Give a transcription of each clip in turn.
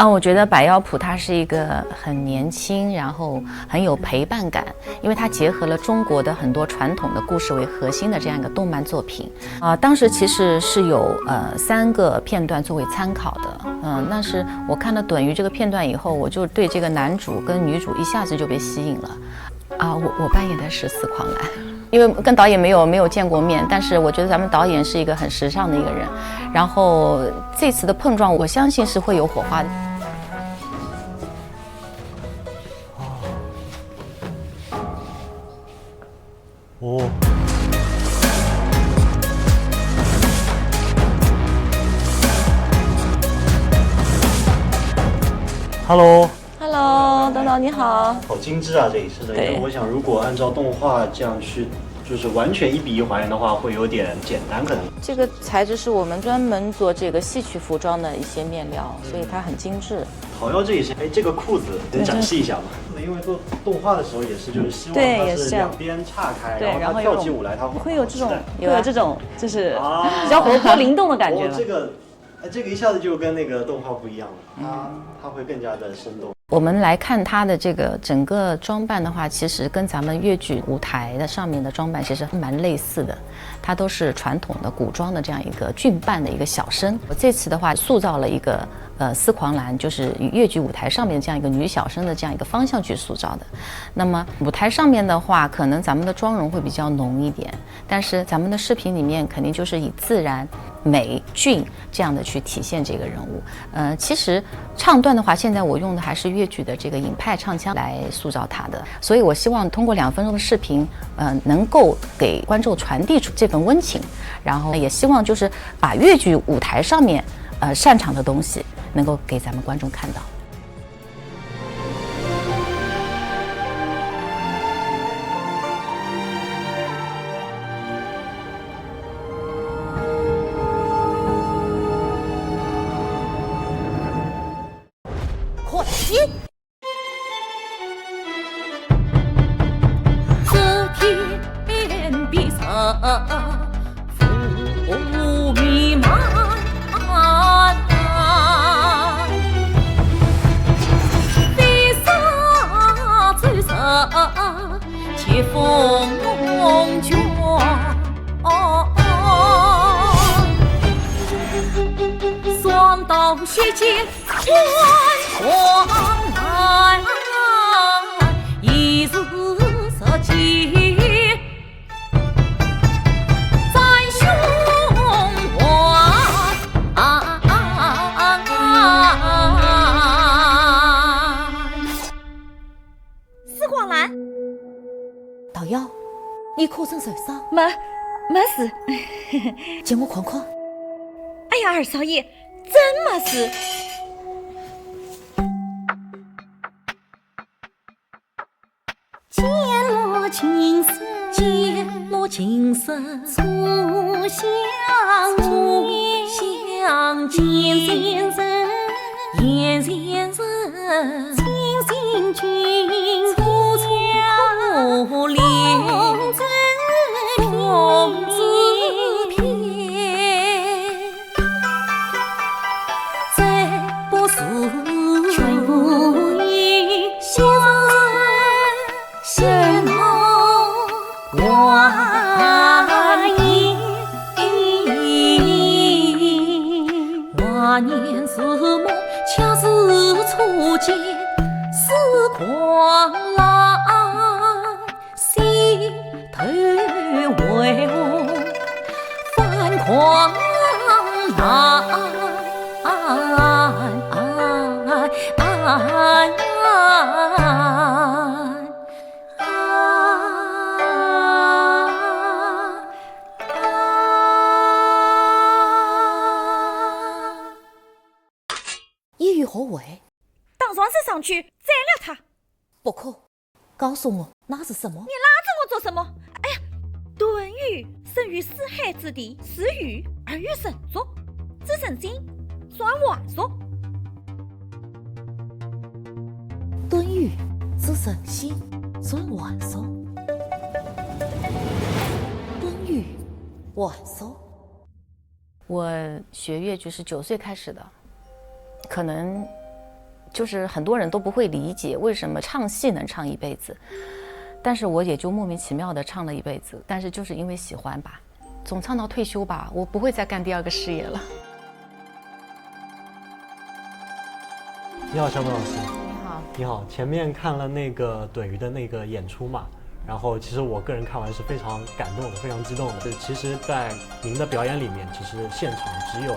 我觉得百妖谱它是一个很年轻，然后很有陪伴感，因为它结合了中国的很多传统的故事为核心的这样一个动漫作品。当时其实是有3个片段作为参考的。那是我看到《趸鱼》这个片段以后，我就对这个男主跟女主一下子就被吸引了。我扮演的是司狂兰。因为跟导演没有见过面，但是我觉得咱们导演是一个很时尚的一个人，然后这次的碰撞，我相信是会有火花的。哦。Hello， 董导你好。好精致啊，这一次的。因为我想，如果按照动画这样去，就是完全1比1还原的话，会有点简单可能。这个材质是我们专门做这个戏曲服装的一些面料，所以它很精致。好要这一些，这个裤子能展示一下吗？因为做动画的时候也是，就是希望它是两边岔开，然后它跳起舞来，它会有这种就是比较活泼灵动的感觉。这个一下子就跟那个动画不一样了，它会更加的生动。我们来看它的这个整个装扮的话，其实跟咱们越剧舞台的上面的装扮其实蛮类似的，它都是传统的古装的这样一个俊扮的一个小生。我这次的话塑造了一个司狂兰，就是以越剧舞台上面这样一个女小生的这样一个方向去塑造的。那么舞台上面的话，可能咱们的妆容会比较浓一点，但是咱们的视频里面肯定就是以自然、美、俊这样的去体现这个人物。其实唱段的话，现在我用的还是越剧的这个尹派唱腔来塑造它的，所以我希望通过2分钟的视频，能够给观众传递出这份温情，然后也希望就是把越剧舞台上面擅长的东西能够给咱们观众看到。快进！这天边上浮云漫，飞沙走石接风卷。双刀血剑穿黄来，一日射箭在胸怀。司狂兰，导妖，你可曾受伤？没事。借我看看。哎呀，二少爷，真没事。渐落青色，渐落青色，初相见，人亲近君，初可怜童子偏，再不是全无意相深华颜。华年是梦，恰是初见司狂兰，心头为何泛狂澜。意欲何为？当双手上去宰了他。不可，告诉我那是什么？你拉着我做什么？哎呀，顿语生于四海之地，是鱼，而鱼神说，子神心，算晚说。顿语知神心，算晚说。顿语晚说。我学越剧是9岁开始的，可能就是很多人都不会理解为什么唱戏能唱一辈子，但是我也就莫名其妙的唱了一辈子，但是就是因为喜欢吧，总唱到退休吧，我不会再干第二个事业了。你好，小本老师。你好。你好，前面看了那个趸鱼的那个演出嘛，然后其实我个人看完是非常感动的，非常激动的。其实，在您的表演里面，其实现场只有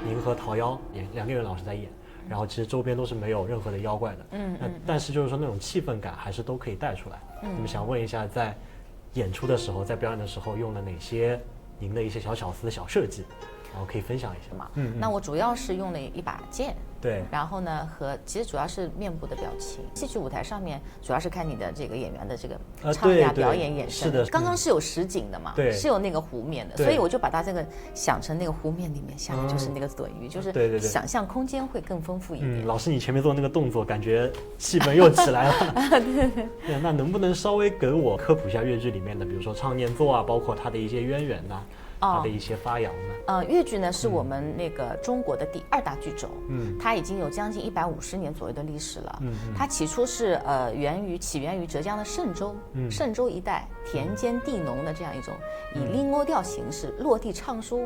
您和桃夭2个人老师在演，然后其实周边都是没有任何的妖怪的。但是就是说那种气氛感还是都可以带出来。那么想问一下，在演出的时候，在表演的时候用了哪些您的一些小巧思、小设计，然后可以分享一下吗？那我主要是用了一把剑。对，然后呢，其实主要是面部的表情。戏剧舞台上面主要是看你的这个演员的这个唱呀、表演、眼神。是的，刚刚是有实景的嘛，对，是有那个湖面的，所以我就把它这个想成那个湖面里面下面就是那个趸鱼，就是想象空间会更丰富一点。老师，你前面做那个动作，感觉气氛又起来了。对，那能不能稍微给我科普一下越剧里面的，比如说唱念做啊，包括它的一些渊源呐？它的一些发扬呢？越剧呢是我们那个中国的第2大剧种，它已经有将近150年左右的历史了。它起初是起源于浙江的嵊州，嵊州一带田间地农的这样一种以拎欧调形式落地唱书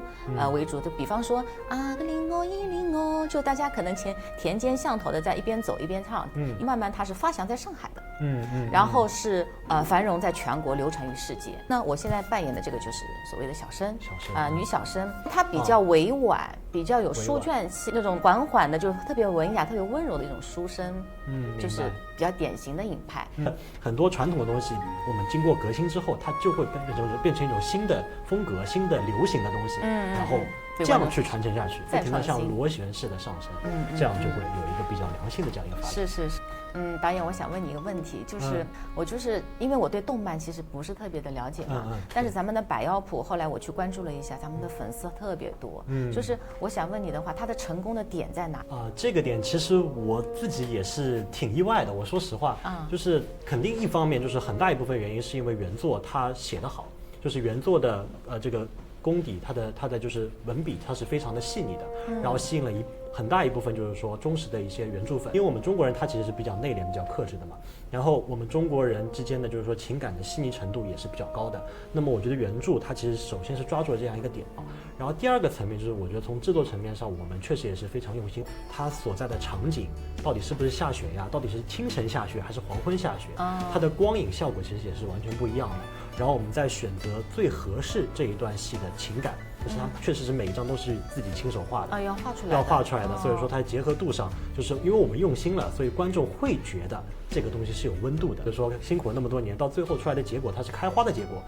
为主的，比方说啊个拎欧一拎欧，就大家可能田间巷头的在一边走一边唱，慢慢它是发祥在上海的。然后是繁荣在全国，流传于世界。那我现在扮演的这个就是所谓的小生，女小生，她比较委婉，比较有书卷气，那种缓缓的，就特别文雅、特别温柔的一种书声，就是比较典型的影派。很多传统的东西，我们经过革新之后，它就会变成一种新的风格、新的流行的东西，然后这样去传承下去，不停的像螺旋式的上升，这样就会有一个比较良性的这样一个发展。是。导演，我想问你一个问题，就是我因为我对动漫其实不是特别的了解嘛，但是咱们的百妖谱后来我去关注了一下，咱们的粉丝特别多，就是我想问你的话，它的成功的点在哪？这个点其实我自己也是挺意外的，我说实话，就是肯定一方面就是很大一部分原因是因为原作它写得好，就是原作的这个功底，它的就是文笔，它是非常的细腻的，然后吸引了很大一部分就是说忠实的一些原著粉，因为我们中国人他其实是比较内敛、比较克制的嘛，然后我们中国人之间的就是说情感的细腻程度也是比较高的。那么我觉得原著它其实首先是抓住了这样一个点，然后第二个层面就是我觉得从制作层面上，我们确实也是非常用心，它所在的场景到底是不是下雪呀，到底是清晨下雪还是黄昏下雪，它的光影效果其实也是完全不一样的。然后我们在选择最合适这一段戏的情感，就是它确实是每一张都是自己亲手画的，要画出来的，所以说它结合度上，就是因为我们用心了，所以观众会觉得这个东西是有温度的，就是说辛苦了那么多年，到最后出来的结果它是开花的结果。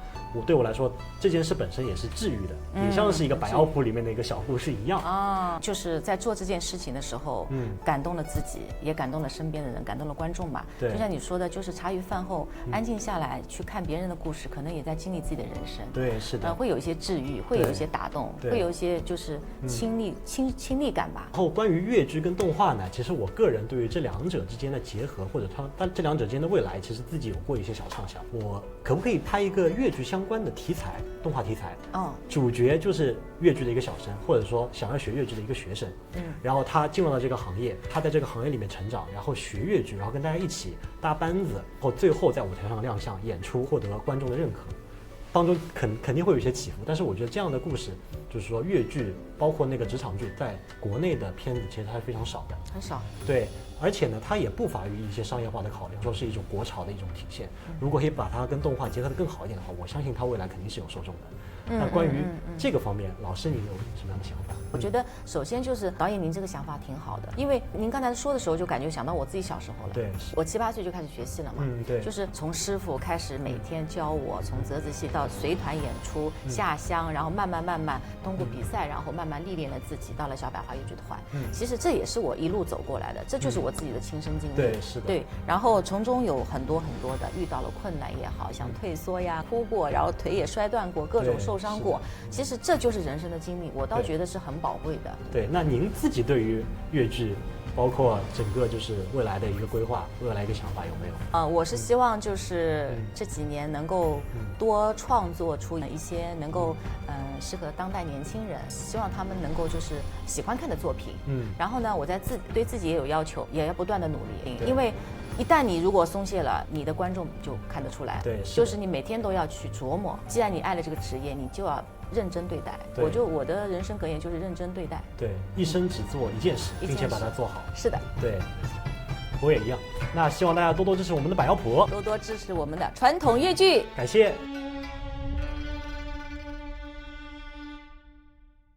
对我来说，这件事本身也是治愈的，也像是一个百妖谱里面的一个小故事一样就是在做这件事情的时候，感动了自己，也感动了身边的人，感动了观众嘛。对，就像你说的，就是茶余饭后安静下来去看别人的故事，可能也在经历自己的人生。对，是的，会有一些治愈，会有一些打动，会有一些就是亲历感吧。然后关于越剧跟动画呢，其实我个人对于这两者之间的结合，或者这两者之间的未来，其实自己有过一些小畅想。我可不可以拍一个越剧相关的题材，动画题材？主角就是越剧的一个小生，或者说想要学越剧的一个学生。然后他进入到这个行业，他在这个行业里面成长，然后学越剧，然后跟大家一起搭班子，然后最后在舞台上亮相演出，获得观众的认可。当中肯定会有一些起伏，但是我觉得这样的故事，就是说越剧，包括那个职场剧，在国内的片子其实它是非常少的，很少。对，而且呢，它也不乏于一些商业化的考量，说是一种国潮的一种体现。如果可以把它跟动画结合得更好一点的话，我相信它未来肯定是有受众的。那关于这个方面，老师你有什么样的想法？我觉得首先就是导演您这个想法挺好的，因为您刚才说的时候就感觉想到我自己小时候了。对，我7、8岁就开始学戏了嘛。对，就是从师傅开始每天教我，从折子戏到随团演出、下乡，然后慢慢通过比赛，然后慢慢历练了自己，到了小百花越剧团。其实这也是我一路走过来的，这就是我自己的亲身经历。对，是的。对，然后从中有很多的遇到了困难也好，像退缩呀、哭过，然后腿也摔断过，各种受伤过。其实这就是人生的经历，我倒觉得是很宝贵的。对，那您自己对于越剧包括整个就是未来的一个规划，未来一个想法有没有？我是希望就是这几年能够多创作出一些能够适合当代年轻人，希望他们能够就是喜欢看的作品。然后呢，我对自己也有要求，也要不断的努力，因为一旦你如果松懈了，你的观众就看得出来。对，就是你每天都要去琢磨。既然你爱了这个职业，你就要认真对待。我的人生格言就是认真对待。对，一生只做一件事，并且把它做好。是的。对，我也一样。那希望大家多多支持我们的百妖谱，多多支持我们的传统粤剧。感谢。